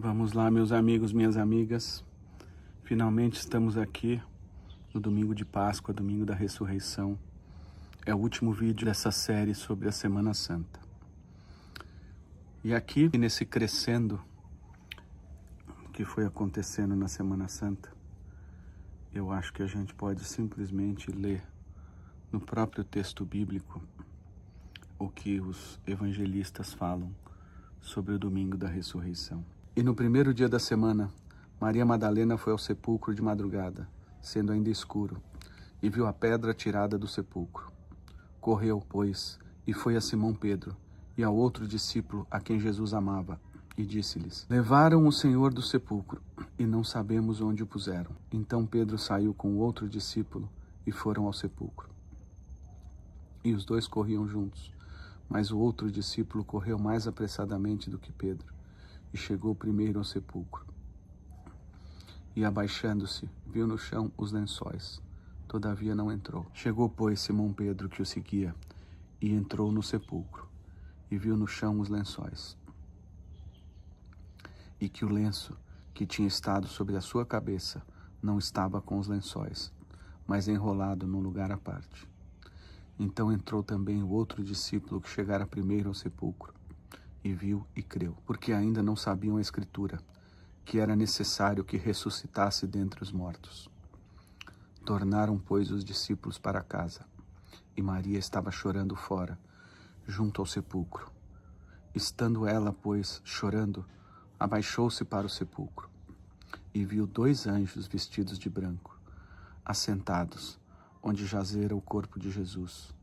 Vamos lá, meus amigos, minhas amigas. Finalmente estamos aqui no domingo de Páscoa, domingo da ressurreição. É o último vídeo dessa série sobre a Semana Santa. E aqui, nesse crescendo que foi acontecendo na Semana Santa, eu acho que a gente pode simplesmente ler no próprio texto bíblico o que os evangelistas falam sobre o domingo da ressurreição. E no primeiro dia da semana, Maria Madalena foi ao sepulcro de madrugada, sendo ainda escuro, e viu a pedra tirada do sepulcro. Correu, pois, e foi a Simão Pedro e ao outro discípulo a quem Jesus amava, e disse-lhes: Levaram o Senhor do sepulcro, e não sabemos onde o puseram. Então Pedro saiu com o outro discípulo e foram ao sepulcro. E os dois corriam juntos, mas o outro discípulo correu mais apressadamente do que Pedro, e chegou primeiro ao sepulcro. E abaixando-se, viu no chão os lençóis. Todavia não entrou. Chegou, pois, Simão Pedro, que o seguia, e entrou no sepulcro, e viu no chão os lençóis. E que o lenço que tinha estado sobre a sua cabeça não estava com os lençóis, mas enrolado num lugar à parte. Então entrou também o outro discípulo que chegara primeiro ao sepulcro, e viu e creu, porque ainda não sabiam a Escritura, que era necessário que ressuscitasse dentre os mortos. Tornaram, pois, os discípulos para casa, e Maria estava chorando fora, junto ao sepulcro. Estando ela, pois, chorando, abaixou-se para o sepulcro, e viu dois anjos vestidos de branco, assentados, onde jazera o corpo de Jesus,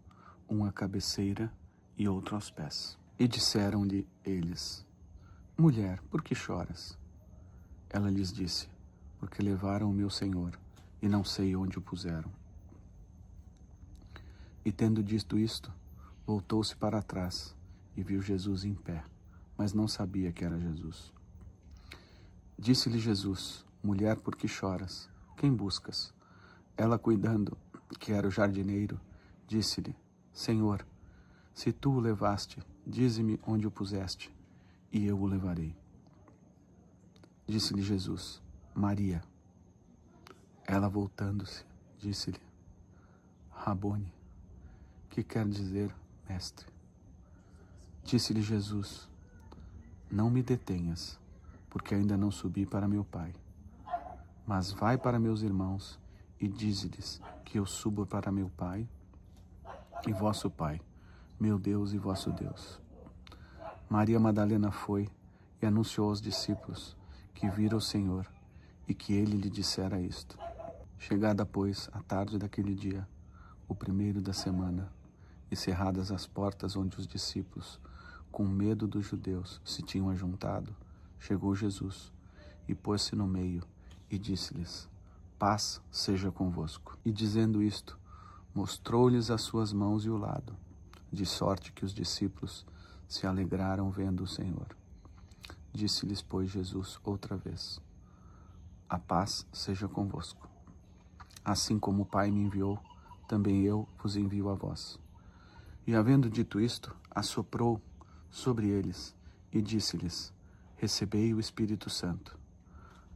um à cabeceira e outro aos pés. E disseram-lhe eles: Mulher, por que choras? Ela lhes disse: Porque levaram o meu Senhor, e não sei onde o puseram. E tendo dito isto, voltou-se para trás, e viu Jesus em pé, mas não sabia que era Jesus. Disse-lhe Jesus: Mulher, por que choras? Quem buscas? Ela, cuidando que era o jardineiro, disse-lhe: Senhor, se tu o levaste, dize-me onde o puseste, e eu o levarei. Disse-lhe Jesus: Maria. Ela, voltando-se, disse-lhe: Rabone, que quer dizer mestre? Disse-lhe Jesus: Não me detenhas, porque ainda não subi para meu Pai. Mas vai para meus irmãos e dize-lhes que eu subo para meu Pai e vosso Pai, meu Deus e vosso Deus. Maria Madalena foi e anunciou aos discípulos que vira o Senhor e que ele lhe dissera isto. Chegada, pois, a tarde daquele dia, o primeiro da semana, e cerradas as portas onde os discípulos, com medo dos judeus, se tinham ajuntado, chegou Jesus e pôs-se no meio e disse-lhes: Paz seja convosco. E dizendo isto, mostrou-lhes as suas mãos e o lado, de sorte que os discípulos se alegraram vendo o Senhor. Disse-lhes, pois, Jesus outra vez: A paz seja convosco. Assim como o Pai me enviou, também eu vos envio a vós. E havendo dito isto, assoprou sobre eles e disse-lhes: Recebei o Espírito Santo.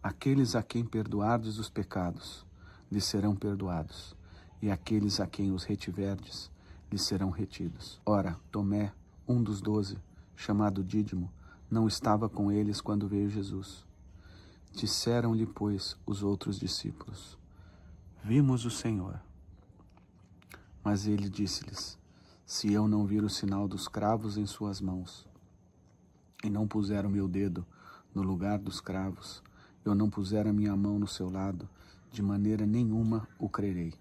Aqueles a quem perdoardes os pecados, lhes serão perdoados, e aqueles a quem os retiverdes, lhes serão retidos. Ora, Tomé, um dos 12, chamado Dídimo, não estava com eles quando veio Jesus. Disseram-lhe, pois, os outros discípulos: Vimos o Senhor. Mas ele disse-lhes: Se eu não vir o sinal dos cravos em suas mãos, e não puser o meu dedo no lugar dos cravos, eu não puser a minha mão no seu lado, de maneira nenhuma o crerei.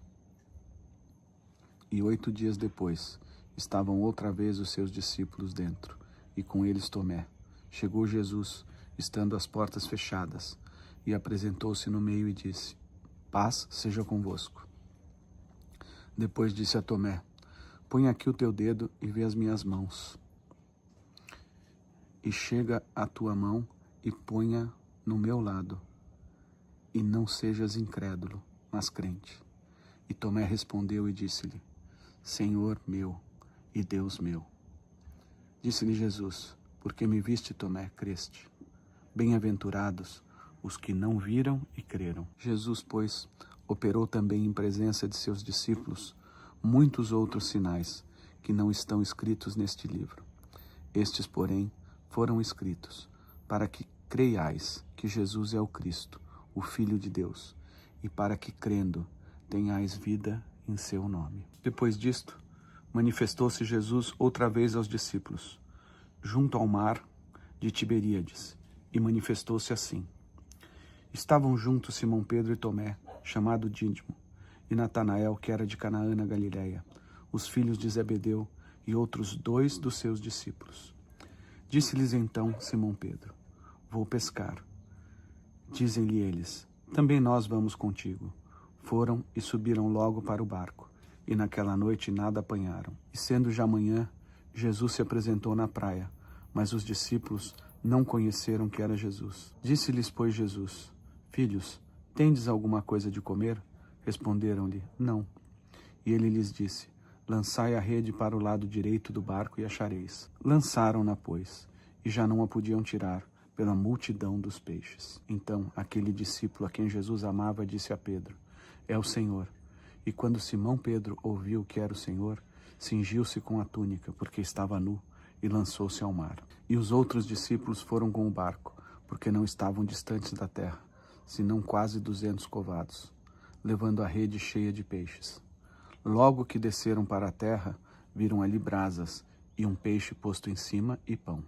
E 8 dias depois, estavam outra vez os seus discípulos dentro, e com eles Tomé. Chegou Jesus, estando as portas fechadas, e apresentou-se no meio e disse: Paz seja convosco. Depois disse a Tomé: Põe aqui o teu dedo e vê as minhas mãos. E chega a tua mão e ponha no meu lado. E não sejas incrédulo, mas crente. E Tomé respondeu e disse-lhe: Senhor meu e Deus meu. Disse-lhe Jesus: Porque me viste, Tomé, creste. Bem-aventurados os que não viram e creram. Jesus, pois, operou também em presença de seus discípulos muitos outros sinais que não estão escritos neste livro. Estes, porém, foram escritos para que creiais que Jesus é o Cristo, o Filho de Deus, e para que, crendo, tenhais vida em seu nome. Depois disto, manifestou-se Jesus outra vez aos discípulos, junto ao mar de Tiberíades, e manifestou-se assim. Estavam juntos Simão Pedro e Tomé, chamado Dídimo, e Natanael, que era de Canaã na Galiléia, os filhos de Zebedeu e outros 2 dos seus discípulos. Disse-lhes então Simão Pedro: Vou pescar. Dizem-lhe eles: Também nós vamos contigo. Foram e subiram logo para o barco, e naquela noite nada apanharam. E sendo já manhã, Jesus se apresentou na praia, mas os discípulos não conheceram que era Jesus. Disse-lhes, pois, Jesus: Filhos, tendes alguma coisa de comer? Responderam-lhe: Não. E ele lhes disse: Lançai a rede para o lado direito do barco e achareis. Lançaram-na, pois, e já não a podiam tirar, pela multidão dos peixes. Então aquele discípulo a quem Jesus amava disse a Pedro: É o Senhor. E quando Simão Pedro ouviu que era o Senhor, cingiu-se com a túnica, porque estava nu, e lançou-se ao mar. E os outros discípulos foram com o barco, porque não estavam distantes da terra, senão quase 200 covados, levando a rede cheia de peixes. Logo que desceram para a terra, viram ali brasas e um peixe posto em cima e pão.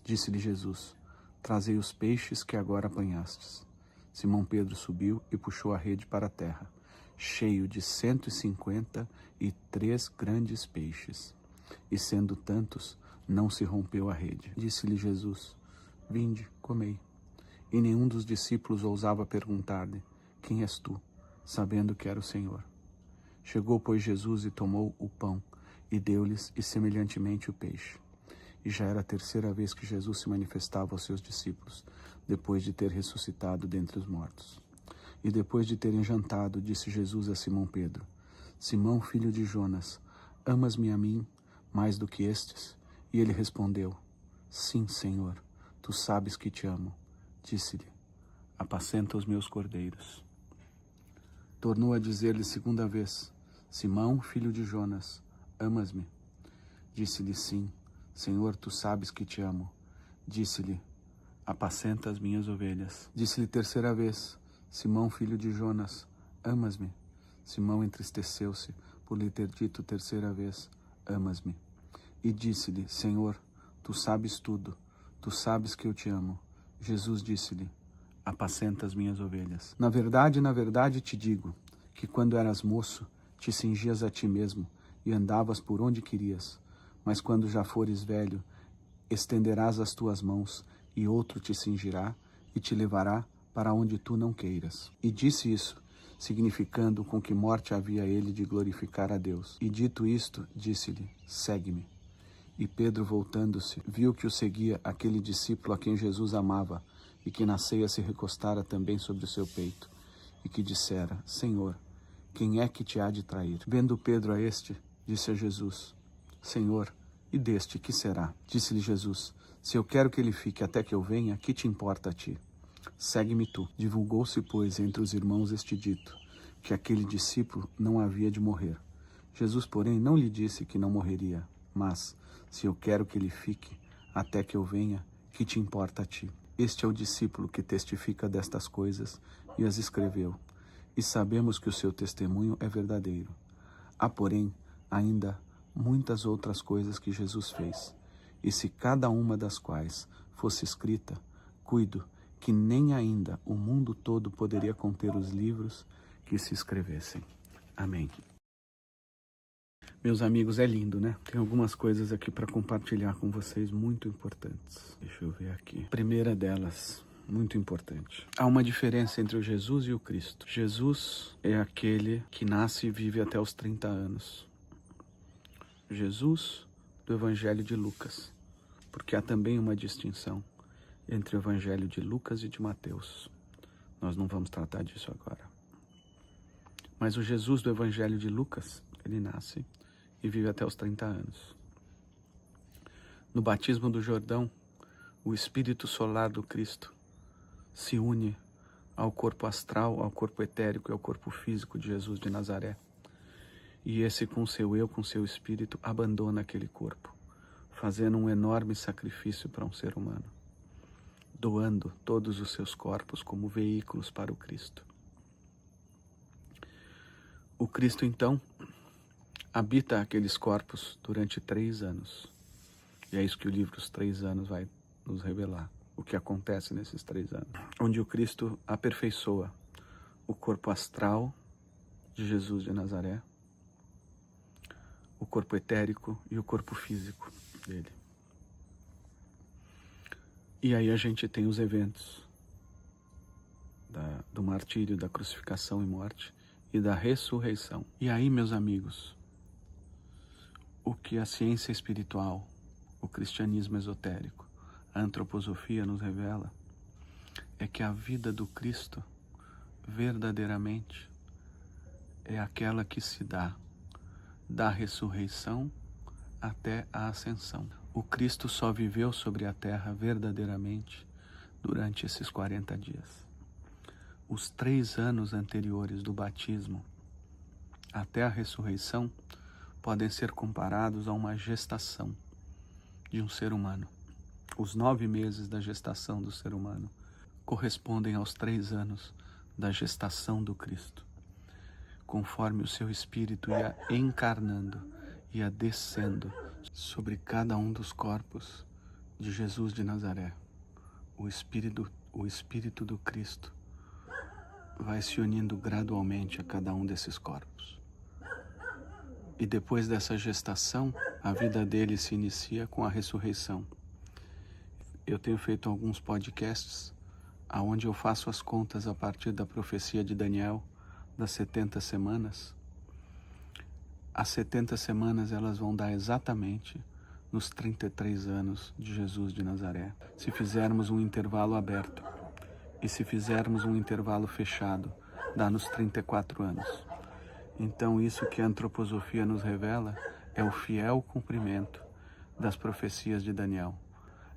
Disse-lhe Jesus: Trazei os peixes que agora apanhastes. Simão Pedro subiu e puxou a rede para a terra, cheio de 153 grandes peixes. E sendo tantos, não se rompeu a rede. Disse-lhe Jesus: Vinde, comei. E nenhum dos discípulos ousava perguntar-lhe: Quem és tu? Sabendo que era o Senhor. Chegou, pois, Jesus e tomou o pão, e deu-lhes, e semelhantemente o peixe. E já era a 3ª vez que Jesus se manifestava aos seus discípulos, depois de ter ressuscitado dentre os mortos. E depois de terem jantado, disse Jesus a Simão Pedro: Simão, filho de Jonas, amas-me a mim mais do que estes? E ele respondeu: Sim, Senhor, tu sabes que te amo. Disse-lhe: Apacenta os meus cordeiros. Tornou a dizer-lhe 2ª vez: Simão, filho de Jonas, amas-me? Disse-lhe: Sim, Senhor, tu sabes que te amo. Disse-lhe: Apacenta as minhas ovelhas. Disse-lhe 3ª vez: Simão, filho de Jonas, amas-me? Simão entristeceu-se por lhe ter dito 3ª vez: Amas-me? E disse-lhe: Senhor, tu sabes tudo, tu sabes que eu te amo. Jesus disse-lhe: Apacenta as minhas ovelhas. Na verdade te digo, que quando eras moço, te cingias a ti mesmo, e andavas por onde querias. Mas quando já fores velho, estenderás as tuas mãos, e outro te cingirá, e te levará para onde tu não queiras. E disse isso, significando com que morte havia ele de glorificar a Deus. E dito isto, disse-lhe: Segue-me. E Pedro, voltando-se, viu que o seguia aquele discípulo a quem Jesus amava, e que na ceia se recostara também sobre o seu peito, e que dissera: Senhor, quem é que te há de trair? Vendo Pedro a este, disse a Jesus: Senhor, e deste que será? Disse-lhe Jesus: Se eu quero que ele fique até que eu venha, que te importa a ti? Segue-me tu. Divulgou-se, pois, entre os irmãos este dito, que aquele discípulo não havia de morrer. Jesus, porém, não lhe disse que não morreria, mas: Se eu quero que ele fique até que eu venha, que te importa a ti? Este é o discípulo que testifica destas coisas e as escreveu, e sabemos que o seu testemunho é verdadeiro. Há, porém, ainda muitas outras coisas que Jesus fez, e se cada uma das quais fosse escrita, cuido que nem ainda o mundo todo poderia conter os livros que se escrevessem. Amém. Meus amigos, é lindo, né? Tem algumas coisas aqui para compartilhar com vocês muito importantes. Deixa eu ver aqui. Primeira delas, muito importante. Há uma diferença entre o Jesus e o Cristo. Jesus é aquele que nasce e vive até os 30 anos. Jesus do Evangelho de Lucas, porque há também uma distinção entre o Evangelho de Lucas e de Mateus. Nós não vamos tratar disso agora. Mas o Jesus do Evangelho de Lucas, ele nasce e vive até os 30 anos. No batismo do Jordão, o espírito solar do Cristo se une ao corpo astral, ao corpo etérico e ao corpo físico de Jesus de Nazaré. E esse, com seu eu, com seu espírito, abandona aquele corpo, fazendo um enorme sacrifício para um ser humano, doando todos os seus corpos como veículos para o Cristo. O Cristo, então, habita aqueles corpos durante 3 anos. E é isso que o livro Os 3 Anos vai nos revelar, o que acontece nesses 3 anos. Onde o Cristo aperfeiçoa o corpo astral de Jesus de Nazaré, o corpo etérico e o corpo físico dele. E aí a gente tem os eventos do martírio, da crucificação e morte e da ressurreição. E aí, meus amigos, o que a ciência espiritual, o cristianismo esotérico, a antroposofia nos revela é que a vida do Cristo verdadeiramente é aquela que se dá da ressurreição até a ascensão. O Cristo só viveu sobre a terra verdadeiramente durante esses 40 dias. Os 3 anos anteriores do batismo até a ressurreição podem ser comparados a uma gestação de um ser humano. Os 9 meses da gestação do ser humano correspondem aos 3 anos da gestação do Cristo, conforme o seu espírito ia encarnando, ia descendo sobre cada um dos corpos de Jesus de Nazaré. O espírito do Cristo vai se unindo gradualmente a cada um desses corpos. E depois dessa gestação, a vida dele se inicia com a ressurreição. Eu tenho feito alguns podcasts onde eu faço as contas a partir da profecia de Daniel, das 70 semanas. As 70 semanas elas vão dar exatamente nos 33 anos de Jesus de Nazaré. Se fizermos um intervalo aberto e se fizermos um intervalo fechado, dá nos 34 anos. Então isso que a antroposofia nos revela é o fiel cumprimento das profecias de Daniel.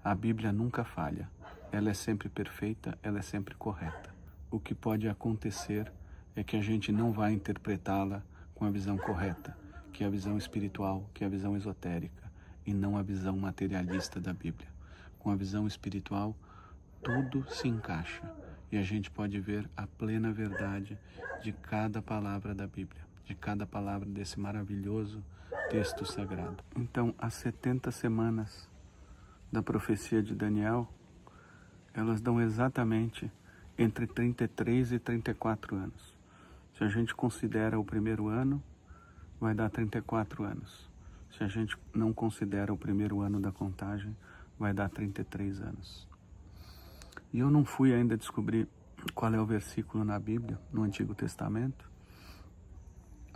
A Bíblia nunca falha, ela é sempre perfeita, ela é sempre correta. O que pode acontecer é que a gente não vai interpretá-la com a visão correta, que é a visão espiritual, que é a visão esotérica, e não a visão materialista da Bíblia. Com a visão espiritual, tudo se encaixa e a gente pode ver a plena verdade de cada palavra da Bíblia, de cada palavra desse maravilhoso texto sagrado. Então, as 70 semanas da profecia de Daniel, elas dão exatamente entre 33 e 34 anos. Se a gente considera o primeiro ano, vai dar 34 anos. Se a gente não considera o primeiro ano da contagem, vai dar 33 anos. E eu não fui ainda descobrir qual é o versículo na Bíblia, no Antigo Testamento,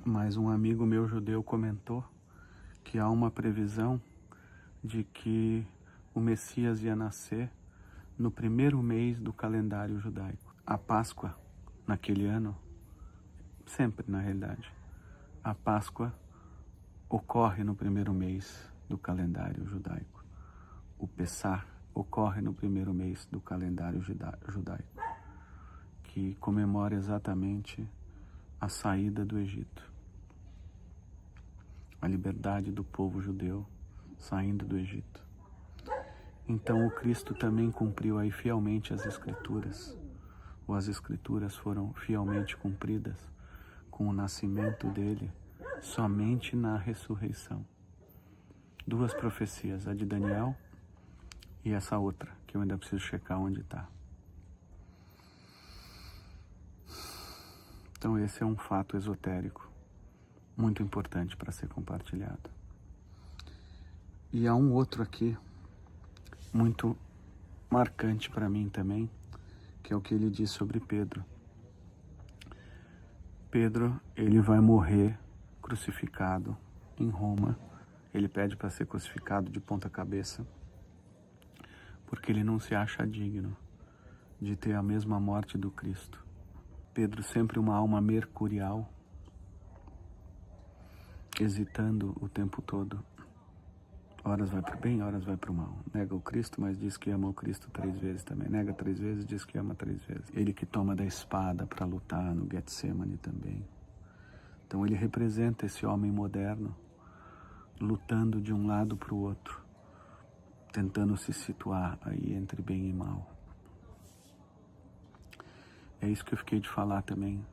mas um amigo meu judeu comentou que há uma previsão de que o Messias ia nascer no primeiro mês do calendário judaico. A Páscoa, naquele ano, sempre na realidade, a Páscoa ocorre no primeiro mês do calendário judaico. O Pessah ocorre no primeiro mês do calendário judaico, que comemora exatamente a saída do Egito, a liberdade do povo judeu saindo do Egito. Então o Cristo também cumpriu aí fielmente as Escrituras, ou as Escrituras foram fielmente cumpridas com o nascimento dele somente na ressurreição. 2 profecias, a de Daniel e essa outra, que eu ainda preciso checar onde está. Então esse é um fato esotérico muito importante para ser compartilhado. E há um outro aqui, muito marcante para mim também, que é o que ele diz sobre Pedro. Pedro, ele vai morrer crucificado em Roma. Ele pede para ser crucificado de ponta cabeça, porque ele não se acha digno de ter a mesma morte do Cristo. Pedro, sempre uma alma mercurial, hesitando o tempo todo, Horas vai para o bem, horas vai para o mal. Nega o Cristo, mas diz que ama o Cristo 3 vezes também. Nega 3 vezes, diz que ama 3 vezes. Ele que toma da espada para lutar no Getsemane também. Então ele representa esse homem moderno, lutando de um lado para o outro, tentando se situar aí entre bem e mal. É isso que eu fiquei de falar também,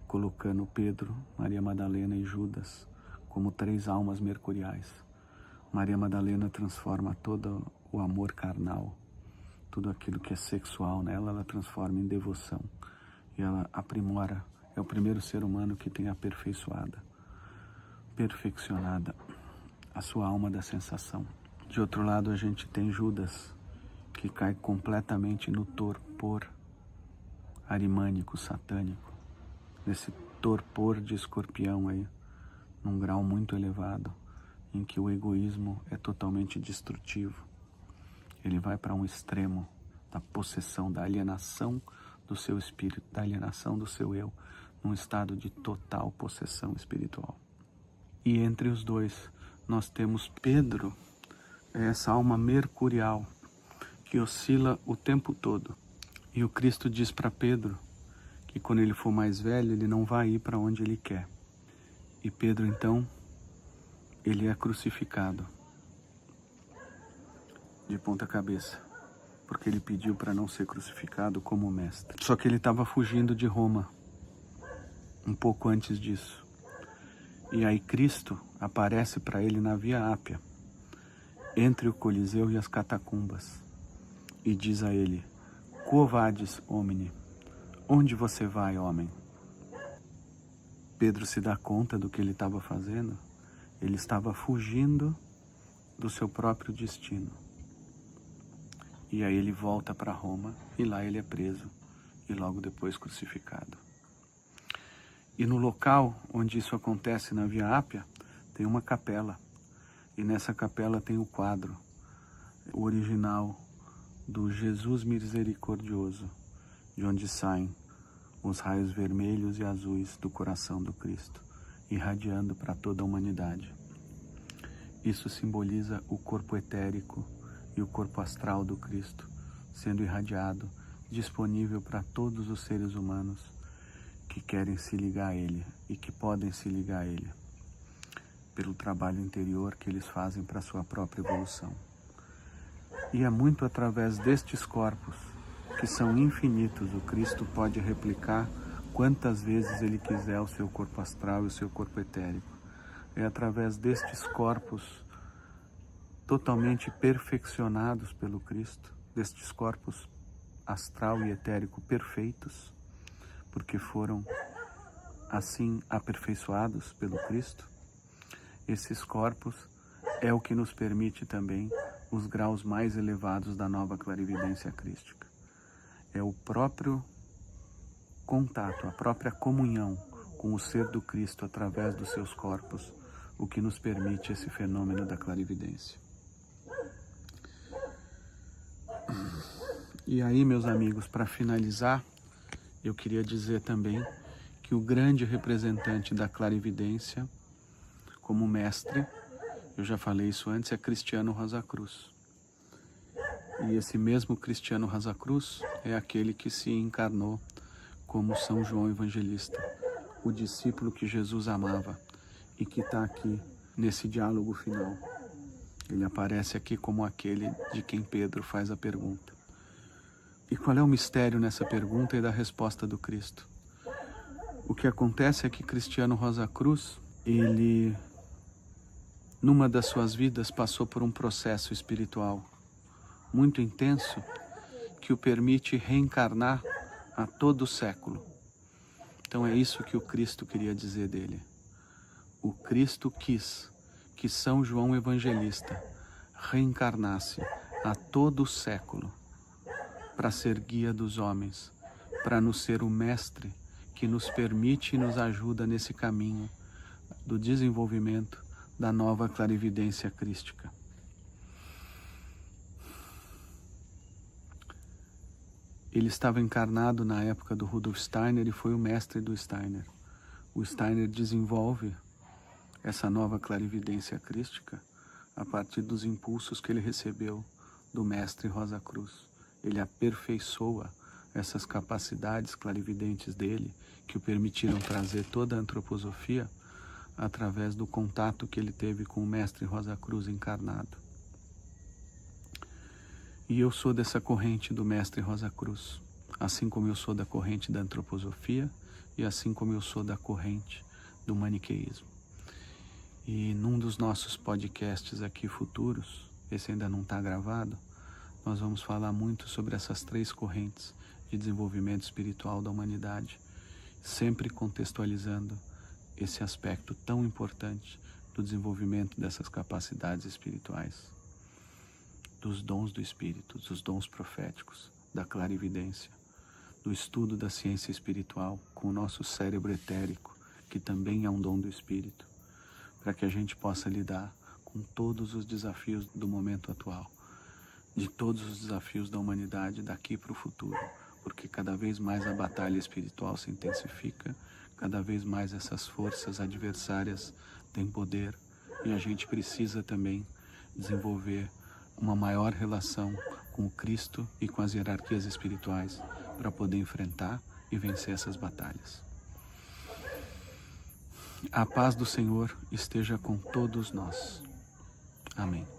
colocando Pedro, Maria Madalena e Judas como 3 almas mercuriais. Maria Madalena transforma todo o amor carnal, tudo aquilo que é sexual nela, ela transforma em devoção. E ela aprimora, é o primeiro ser humano que tem perfeccionada a sua alma da sensação. De outro lado, a gente tem Judas, que cai completamente no torpor arimânico, satânico, nesse torpor de escorpião aí, num grau muito elevado, em que o egoísmo é totalmente destrutivo. Ele vai para um extremo da possessão, da alienação do seu espírito, da alienação do seu eu, num estado de total possessão espiritual. E entre os dois, nós temos Pedro, essa alma mercurial, que oscila o tempo todo. E o Cristo diz para Pedro que quando ele for mais velho, ele não vai ir para onde ele quer. E Pedro, então, ele é crucificado de ponta cabeça, porque ele pediu para não ser crucificado como mestre. Só que ele estava fugindo de Roma, um pouco antes disso. E aí Cristo aparece para ele na Via Ápia, entre o Coliseu e as catacumbas, e diz a ele: Quo vadis, homine? Onde você vai, homem? Pedro se dá conta do que ele estava fazendo. Ele estava fugindo do seu próprio destino. E aí ele volta para Roma e lá ele é preso e logo depois crucificado. E no local onde isso acontece, na Via Ápia, tem uma capela. E nessa capela tem o quadro, o original do Jesus Misericordioso, de onde saem os raios vermelhos e azuis do coração do Cristo, irradiando para toda a humanidade. Isso simboliza o corpo etérico e o corpo astral do Cristo, sendo irradiado, disponível para todos os seres humanos que querem se ligar a Ele e que podem se ligar a Ele, pelo trabalho interior que eles fazem para a sua própria evolução. E é muito através destes corpos, que são infinitos, o Cristo pode replicar quantas vezes Ele quiser o seu corpo astral e o seu corpo etérico. É através destes corpos totalmente perfeccionados pelo Cristo, destes corpos astral e etérico perfeitos, porque foram assim aperfeiçoados pelo Cristo. Esses corpos é o que nos permite também os graus mais elevados da nova clarividência crística. É o próprio contato, a própria comunhão com o ser do Cristo através dos seus corpos, o que nos permite esse fenômeno da clarividência. E aí, meus amigos, para finalizar, eu queria dizer também que o grande representante da clarividência, como mestre, eu já falei isso antes, é Cristiano Rosacruz. E esse mesmo Cristiano Rosacruz é aquele que se encarnou como São João Evangelista, o discípulo que Jesus amava e que está aqui nesse diálogo final. Ele aparece aqui como aquele de quem Pedro faz a pergunta. E qual é o mistério nessa pergunta e da resposta do Cristo? O que acontece é que Cristiano Rosacruz, ele, numa das suas vidas, passou por um processo espiritual muito intenso que o permite reencarnar a todo século. Então é isso que o Cristo queria dizer dele. O Cristo quis que São João Evangelista reencarnasse a todo século para ser guia dos homens, para nos ser o mestre que nos permite e nos ajuda nesse caminho do desenvolvimento da nova clarividência crística. Ele estava encarnado na época do Rudolf Steiner e foi o mestre do Steiner. O Steiner desenvolve essa nova clarividência crística a partir dos impulsos que ele recebeu do Mestre Rosa Cruz. Ele aperfeiçoa essas capacidades clarividentes dele, que o permitiram trazer toda a antroposofia através do contato que ele teve com o Mestre Rosa Cruz encarnado. E eu sou dessa corrente do Mestre Rosa Cruz, assim como eu sou da corrente da antroposofia e assim como eu sou da corrente do maniqueísmo. E num dos nossos podcasts aqui futuros, esse ainda não está gravado, nós vamos falar muito sobre essas três correntes de desenvolvimento espiritual da humanidade, sempre contextualizando esse aspecto tão importante do desenvolvimento dessas capacidades espirituais, dos dons do Espírito, dos dons proféticos, da clarividência, do estudo da ciência espiritual com o nosso cérebro etérico, que também é um dom do Espírito, para que a gente possa lidar com todos os desafios do momento atual, de todos os desafios da humanidade daqui para o futuro, porque cada vez mais a batalha espiritual se intensifica, cada vez mais essas forças adversárias têm poder e a gente precisa também desenvolver uma maior relação com o Cristo e com as hierarquias espirituais para poder enfrentar e vencer essas batalhas. A paz do Senhor esteja com todos nós. Amém.